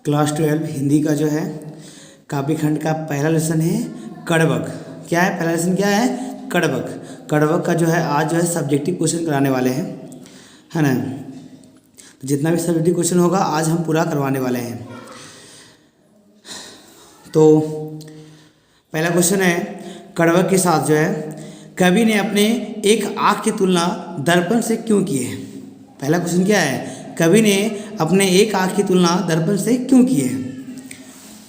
Class 12 Hindi का जो है काव्य खंड का पहला लेसन है कड़वक। क्या है पहला लेसन, क्या है कड़वक। कड़वक का जो है आज जो है सब्जेक्टिव क्वेश्चन कराने वाले हैं, है ना। तो जितना भी सब्जेक्टिव क्वेश्चन होगा आज हम पूरा करवाने वाले हैं। तो पहला क्वेश्चन है कड़वक के साथ जो है कवि ने अपने एक आँख की तुलना दर्पण से क्यों की है। पहला क्वेश्चन क्या है, कवि ने अपने एक आँख की तुलना दर्पण से क्यों की है।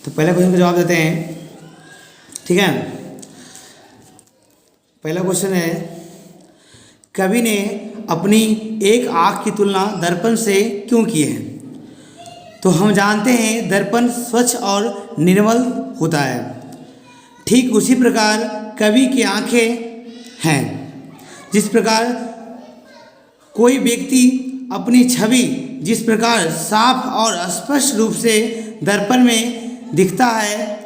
तो पहले क्वेश्चन का जवाब देते हैं, ठीक है। पहला क्वेश्चन है कवि ने अपनी एक आँख की तुलना दर्पण से क्यों की है। तो हम जानते हैं दर्पण स्वच्छ और निर्मल होता है, ठीक उसी प्रकार कवि की आँखें हैं। जिस प्रकार कोई व्यक्ति अपनी छवि जिस प्रकार साफ और स्पष्ट रूप से दर्पण में दिखता है,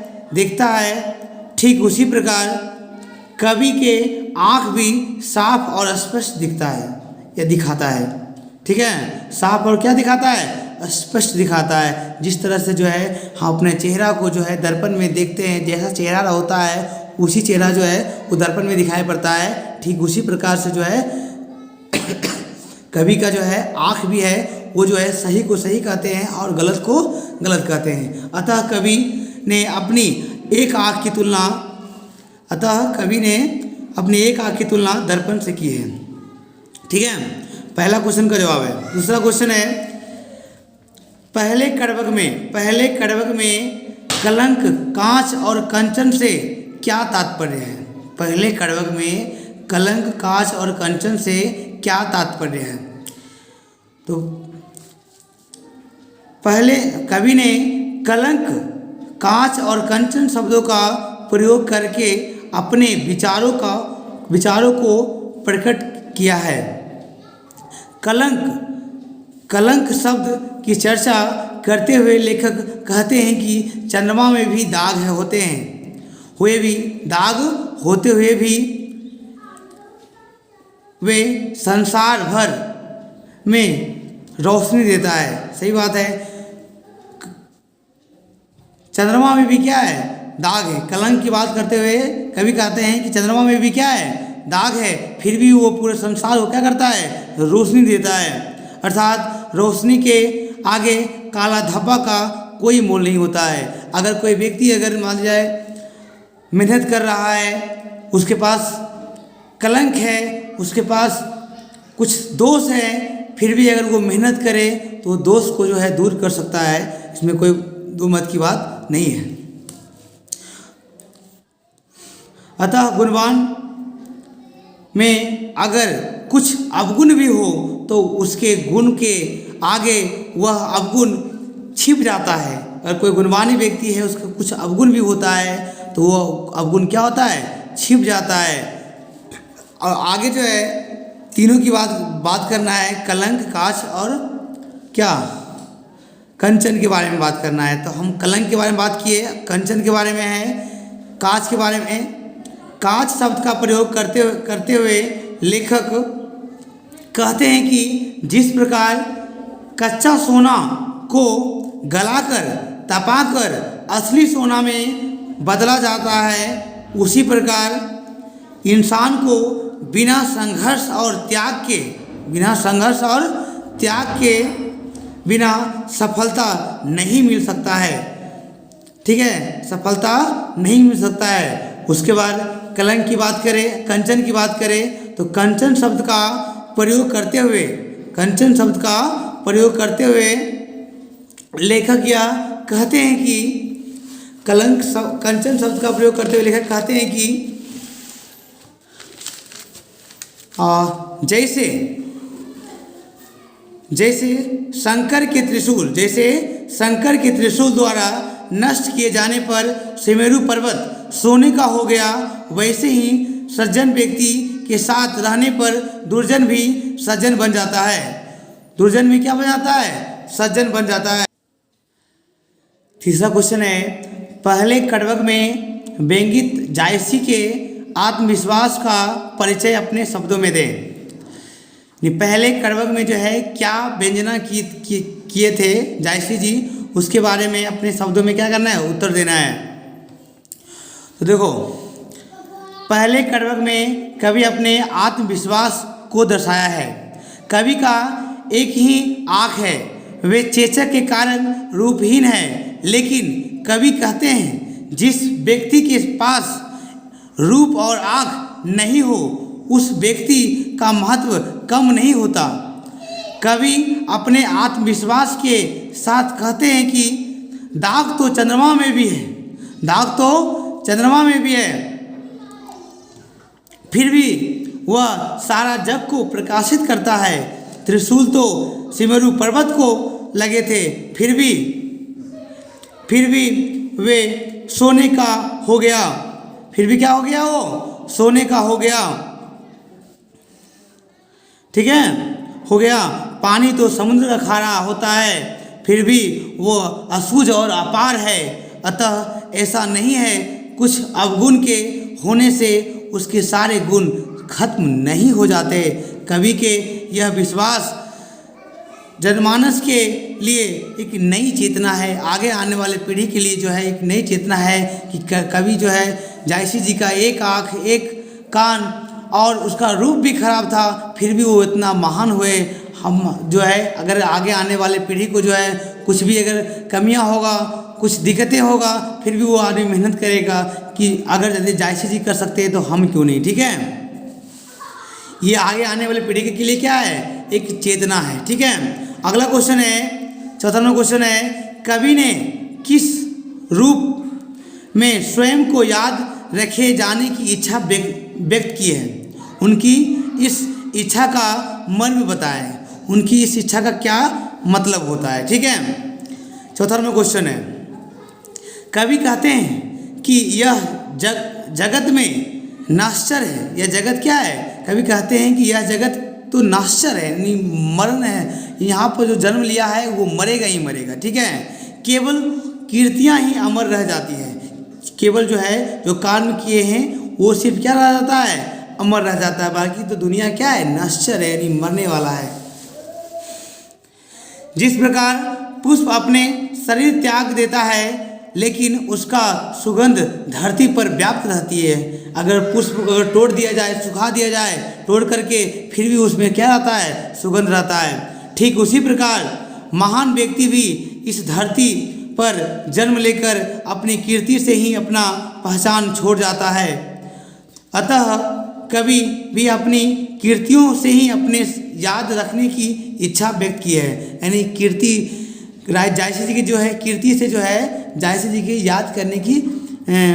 ठीक उसी प्रकार कवि के आँख भी साफ और स्पष्ट दिखता है या दिखाता है, ठीक है। साफ और क्या दिखाता है, स्पष्ट दिखाता है। जिस तरह से जो है हम अपने चेहरा को जो है दर्पण में देखते हैं, जैसा चेहरा होता है उसी चेहरा जो है वो दर्पण में दिखाई पड़ता है, ठीक उसी प्रकार से जो है कवि का जो है आँख भी है, वो जो है सही को सही कहते हैं और गलत को गलत कहते हैं। अतः कवि ने अपनी एक आँख की तुलना दर्पण से की है, ठीक है। पहला क्वेश्चन का जवाब है। दूसरा क्वेश्चन है पहले कड़वक में कलंक, कांच और कंचन से क्या तात्पर्य है। पहले कड़वक में कलंक, कांच और कंचन से क्या तात्पर्य है। तो पहले कवि ने कलंक, कांच और कंचन शब्दों का प्रयोग करके अपने विचारों को प्रकट किया है। कलंक शब्द की चर्चा करते हुए लेखक कहते हैं कि चंद्रमा में भी दाग होते हुए भी वे संसार भर में रोशनी देता है। सही बात है, चंद्रमा में भी क्या है, दाग है। कलंक की बात करते हुए कवि कहते हैं कि चंद्रमा में भी क्या है, दाग है, फिर भी वो पूरे संसार को क्या करता है, रोशनी देता है। अर्थात रोशनी के आगे काला धब्बा का कोई मोल नहीं होता है। अगर कोई व्यक्ति अगर मान जाए मेहनत कर रहा है, उसके पास कलंक है, उसके पास कुछ दोष है, फिर भी अगर वो मेहनत करे तो दोष को जो है दूर कर सकता है। इसमें कोई दो मत की बात नहीं है। अतः गुणवान में अगर कुछ अवगुण भी हो तो उसके गुण के आगे वह अवगुण छिप जाता है। अगर कोई गुणवानी व्यक्ति है, उसका कुछ अवगुण भी होता है तो वो अवगुण क्या होता है, छिप जाता है। और आगे जो है तीनों की बात करना है, कलंक, कांच और क्या, कंचन के बारे में बात करना है। तो हम कलंक के बारे में बात किए, कंचन के बारे में है, कांच के बारे में। कांच शब्द का प्रयोग करते हुए लेखक कहते हैं कि जिस प्रकार कच्चा सोना को गलाकर तपाकर असली सोना में बदला जाता है, उसी प्रकार इंसान को बिना संघर्ष और त्याग के बिना सफलता नहीं मिल सकता है, ठीक है, सफलता नहीं मिल सकता है। उसके बाद कलंक की बात करें, कंचन की बात करें तो कंचन शब्द का प्रयोग करते हुए लेखक या कहते हैं कि कंचन शब्द का प्रयोग करते हुए लेखक कहते हैं कि जैसे शंकर के त्रिशूल द्वारा नष्ट किए जाने पर सुमेरु पर्वत सोने का हो गया, वैसे ही सज्जन व्यक्ति के साथ रहने पर दुर्जन भी सज्जन बन जाता है। दुर्जन भी क्या बन जाता है, सज्जन बन जाता है। तीसरा क्वेश्चन है पहले कड़वक में व्यंगित जायसी के आत्मविश्वास का परिचय अपने शब्दों में दें। पहले कड़वक में जो है क्या व्यंजना किए थे जायसी जी, उसके बारे में अपने शब्दों में क्या करना है, उत्तर देना है। तो देखो, पहले कडवक में कवि अपने आत्मविश्वास को दर्शाया है। कवि का एक ही आँख है, वे चेचक के कारण रूपहीन है, लेकिन कवि कहते हैं जिस व्यक्ति के पास रूप और आँख नहीं हो उस व्यक्ति का महत्व कम नहीं होता। कवि अपने आत्मविश्वास के साथ कहते हैं कि दाग तो चंद्रमा में भी है, दाग तो चंद्रमा में भी है, फिर भी वह सारा जग को प्रकाशित करता है। त्रिशूल तो सिमेरु पर्वत को लगे थे, फिर भी वे सोने का हो गया, फिर भी क्या हो गया, वो सोने का हो गया, ठीक है, हो गया। पानी तो समुद्र का खारा होता है, फिर भी वो असूझ और अपार है। अतः ऐसा नहीं है कुछ अवगुण के होने से उसके सारे गुण खत्म नहीं हो जाते। कवि के यह विश्वास जनमानस के लिए एक नई चेतना है, आगे आने वाले पीढ़ी के लिए जो है एक नई चेतना है कि कवि जो है जायसी जी का एक आँख एक कान और उसका रूप भी खराब था, फिर भी वो इतना महान हुए। हम जो है अगर आगे आने वाले पीढ़ी को जो है कुछ भी अगर कमियां होगा, कुछ दिक्कतें होगा, फिर भी वो आदमी मेहनत करेगा कि अगर यदि जायसी जी कर सकते हैं तो हम क्यों नहीं, ठीक है। ये आगे आने वाले पीढ़ी के लिए क्या है, एक चेतना है, ठीक है। अगला क्वेश्चन है, चौथा नंबर क्वेश्चन है, कवि ने किस रूप में स्वयं को याद रखे जाने की इच्छा व्यक्त की है। उनकी इस इच्छा का मर्म बताएं, उनकी इस इच्छा का क्या मतलब होता है, ठीक है। चौथा नंबर क्वेश्चन है, कवि कहते हैं कि यह जगत में नाश्चर है, यह जगत क्या है, कवि कहते हैं कि यह जगत तो नाश्चर है, यानी मरण है, यहाँ पर जो जन्म लिया है वो मरेगा ही मरेगा, ठीक है। केवल कीर्तियाँ ही अमर रह जाती है, केवल जो है जो कर्म किए हैं वो सिर्फ क्या रह जाता है, अमर रह जाता है, बाकी तो दुनिया क्या है, नश्वर है, यानी मरने वाला है। जिस प्रकार पुष्प अपने शरीर त्याग देता है लेकिन उसका सुगंध धरती पर व्याप्त रहती है, अगर पुष्प अगर तोड़ दिया जाए, सुखा दिया जाए, तोड़ करके फिर भी उसमें क्या रहता है, सुगंध रहता है। ठीक उसी प्रकार महान व्यक्ति भी इस धरती पर जन्म लेकर अपनी कीर्ति से ही अपना पहचान छोड़ जाता है। अतः कवि भी अपनी कीर्तियों से ही अपने याद रखने की इच्छा व्यक्त की है, यानी कीर्ति जायसी जी की जो है कीर्ति से जो है जायसी जी की याद करने की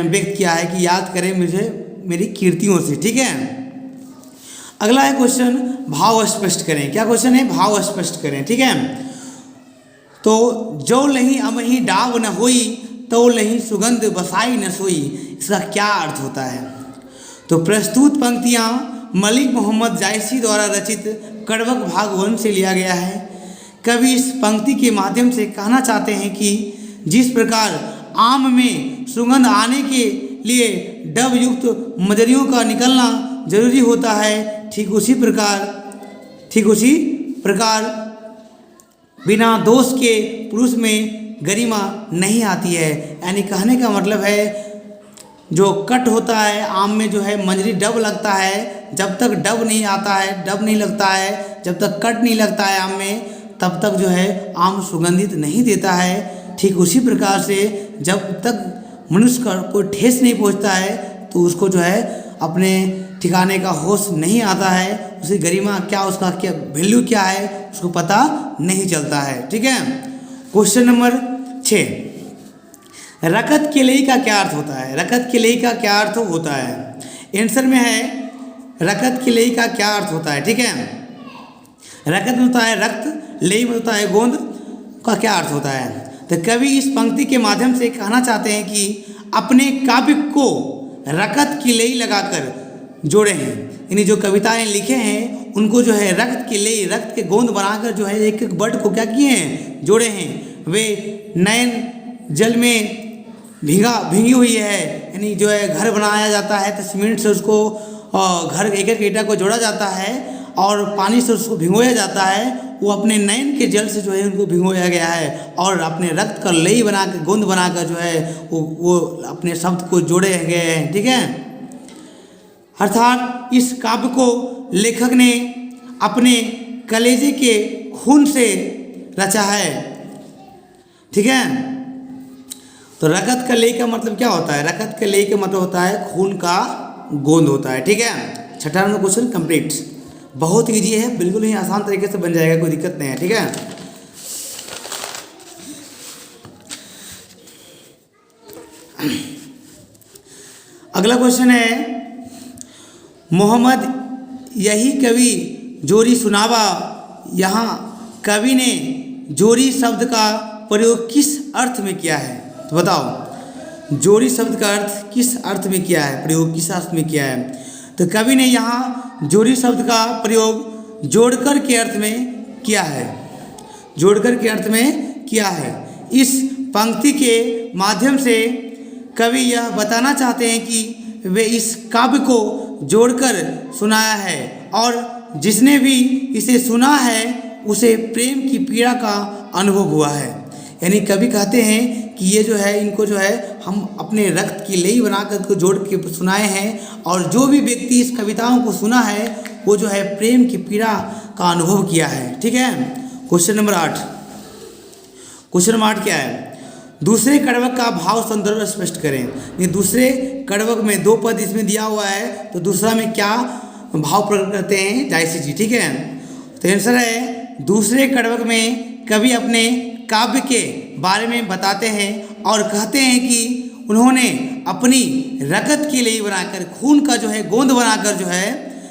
व्यक्त किया है कि याद करें मुझे मेरी कीर्तियों से, ठीक है। अगला है क्वेश्चन, भाव स्पष्ट करें। क्या क्वेश्चन है, भाव स्पष्ट करें, ठीक है। तो जो लही अमही डाव न होई तो लही सुगंध बसाई न सोई, इसका क्या अर्थ होता है। तो प्रस्तुत पंक्तियाँ मलिक मोहम्मद जायसी द्वारा रचित कडवक भाग 1 से लिया गया है। कवि इस पंक्ति के माध्यम से कहना चाहते हैं कि जिस प्रकार आम में सुगंध आने के लिए डब युक्त मदरियों का निकलना जरूरी होता है, ठीक उसी प्रकार बिना दोष के पुरुष में गरिमा नहीं आती है। यानी कहने का मतलब है जो कट होता है आम में जो है मंजरी डब लगता है, जब तक डब नहीं आता है, डब नहीं लगता है, जब तक कट नहीं लगता है आम में, तब तक जो है आम सुगंधित नहीं देता है। ठीक उसी प्रकार से जब तक मनुष्य का कोई ठेस नहीं पहुंचता है तो उसको जो है अपने ठिकाने का होश नहीं आता है, उसकी गरिमा क्या, उसका क्या वैल्यू क्या है उसको पता नहीं चलता है, ठीक है। क्वेश्चन नंबर 6, रकत केलई का क्या अर्थ होता है। रकत केलई का क्या अर्थ होता है, आंसर में है रकत केलई का क्या अर्थ होता है, ठीक है। रकत में होता है रक्त, लेई में होता है गोंद, का क्या अर्थ होता है। तो कवि इस पंक्ति के माध्यम से कहना चाहते हैं कि अपने काव्य को रकत की लेई लगाकर जोड़े हैं, यानी जो कविताएं लिखे हैं उनको जो है रक्त की लेई, रक्त के गोंद बनाकर जो है एक एक वर्ड को क्या किए हैं, जोड़े हैं। वे नयन जल में भीगी हुई है, यानी जो है घर बनाया जाता है तो सीमेंट से उसको घर एक एक ईंटा को जोड़ा जाता है और पानी से उसको भिगोया जाता है वो अपने नयन के जल से जो है उनको भिगोया गया है और अपने रक्त का लई बनाकर गोंद बनाकर जो है वो अपने शब्द को जोड़े गए हैं। ठीक है, अर्थात इस काव्य को लेखक ने अपने कलेजे के खून से रचा है। ठीक है, तो रगत का लेई का मतलब क्या होता है? रगत का लेई का मतलब होता है खून का गोंद होता है। ठीक है, छठा नंबर क्वेश्चन कंप्लीट। बहुत ईजी है, बिल्कुल ही आसान तरीके से बन जाएगा, कोई दिक्कत नहीं है। ठीक है, अगला क्वेश्चन है, मोहम्मद यही कवि जोरी सुनावा, यहाँ कवि ने जोरी शब्द का प्रयोग किस अर्थ में किया है? तो बताओ, जोरी शब्द का अर्थ किस अर्थ में किया है, प्रयोग किस अर्थ में किया है? तो कवि ने यहाँ जोड़ी शब्द का प्रयोग जोड़कर के अर्थ में किया है, जोड़कर के अर्थ में किया है। इस पंक्ति के माध्यम से कवि यह बताना चाहते हैं कि वे इस काव्य को जोड़कर सुनाया है और जिसने भी इसे सुना है उसे प्रेम की पीड़ा का अनुभव हुआ है। यानी कवि कहते हैं कि ये जो है इनको जो है हम अपने रक्त की लेई बनाकर को जोड़ के सुनाए हैं और जो भी व्यक्ति इस कविताओं को सुना है वो जो है प्रेम की पीड़ा का अनुभव किया है। ठीक है, क्वेश्चन नंबर 8। क्वेश्चन नंबर 8 क्या है? दूसरे कड़वक का भाव संदर्भ स्पष्ट करें। ये दूसरे कड़वक में 2 पद इसमें दिया हुआ है, तो दूसरा में क्या भाव प्रकट करते हैं जायसी जी? ठीक है, तो आंसर है दूसरे कड़वक में कवि अपने काव्य के बारे में बताते हैं और कहते हैं कि उन्होंने अपनी रगत की लेई बनाकर खून का जो है गोंद बनाकर जो है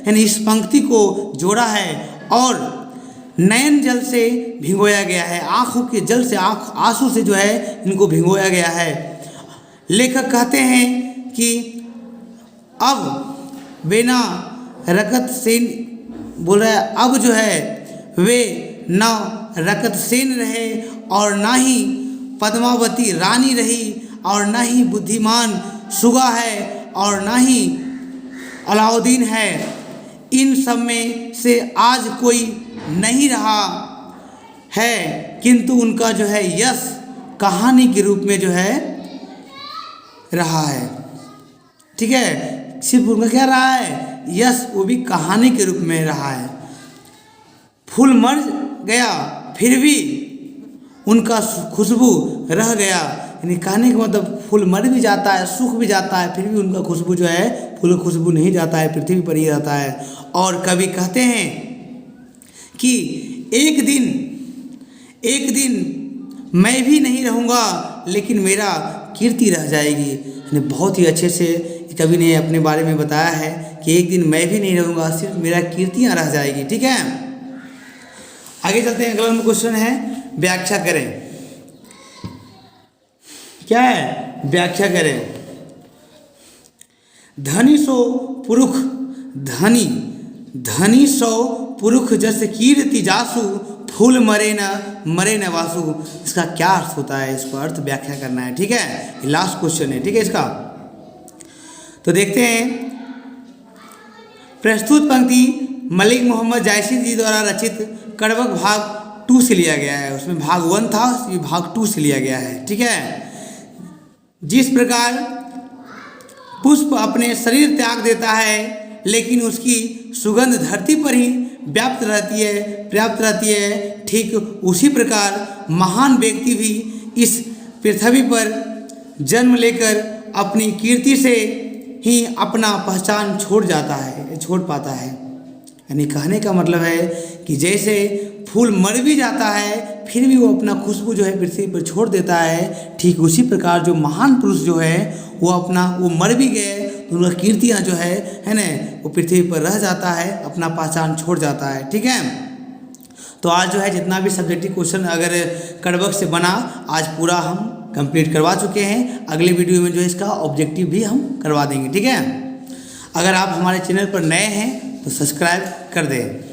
यानी इस पंक्ति को जोड़ा है और नयन जल से भिगोया गया है, आँखों के जल से आंसू से जो है इनको भिगोया गया है। लेखक कहते हैं कि अब वे ना रगत सेन बोल रहा है, अब जो है वे ना रगत सेन रहे और ना ही पद्मावती रानी रही और ना ही बुद्धिमान सुगा है और ना ही अलाउद्दीन है। इन सब में से आज कोई नहीं रहा है, किंतु उनका जो है यश कहानी के रूप में जो है रहा है। ठीक है, सिर्फ उनका क्या रहा है? यश, वो भी कहानी के रूप में रहा है। फूल मर गया फिर भी उनका खुशबू रह गया, यानी कहने का मतलब फूल मर भी जाता है, सूख भी जाता है, फिर भी उनका खुशबू जो है फूल खुशबू नहीं जाता है, पृथ्वी पर ही रहता है। और कवि कहते हैं कि एक दिन मैं भी नहीं रहूँगा लेकिन मेरा कीर्ति रह जाएगी। यानी बहुत ही अच्छे से कवि ने अपने बारे में बताया है कि एक दिन मैं भी नहीं रहूँगा, सिर्फ मेरा कीर्तियाँ रह जाएगी। ठीक है, आगे चलते हैं। अगला क्वेश्चन है, व्याख्या करें। क्या है? व्याख्या करें। धनी सो पुरुष धनी सो पुरुष जस कीर्ति जासु फूल मरे न वासु। इसका क्या अर्थ होता है? इसको अर्थ व्याख्या करना है। ठीक है, लास्ट क्वेश्चन है। ठीक है, इसका तो देखते हैं। प्रस्तुत पंक्ति मलिक मोहम्मद जायसी जी द्वारा रचित कड़वक भाग 2 से लिया गया है। उसमें भाग 1 था, ये भाग 2 से लिया गया है। ठीक है, जिस प्रकार पुष्प अपने शरीर त्याग देता है लेकिन उसकी सुगंध धरती पर ही पर्याप्त रहती है, ठीक उसी प्रकार महान व्यक्ति भी इस पृथ्वी पर जन्म लेकर अपनी कीर्ति से ही अपना पहचान छोड़ पाता है। यानी कहने का मतलब है कि जैसे फूल मर भी जाता है फिर भी वो अपना खुशबू जो है पृथ्वी पर छोड़ देता है, ठीक उसी प्रकार जो महान पुरुष जो है वो मर भी गए तो उनका कीर्तियाँ जो है ना वो पृथ्वी पर रह जाता है, अपना पहचान छोड़ जाता है। ठीक है, तो आज जो है जितना भी सब्जेक्टिव क्वेश्चन अगर कड़वक से बना आज पूरा हम कंप्लीट करवा चुके हैं। अगले वीडियो में जो है इसका ऑब्जेक्टिव भी हम करवा देंगे। ठीक है, अगर आप हमारे चैनल पर नए हैं तो सब्सक्राइब कर दें।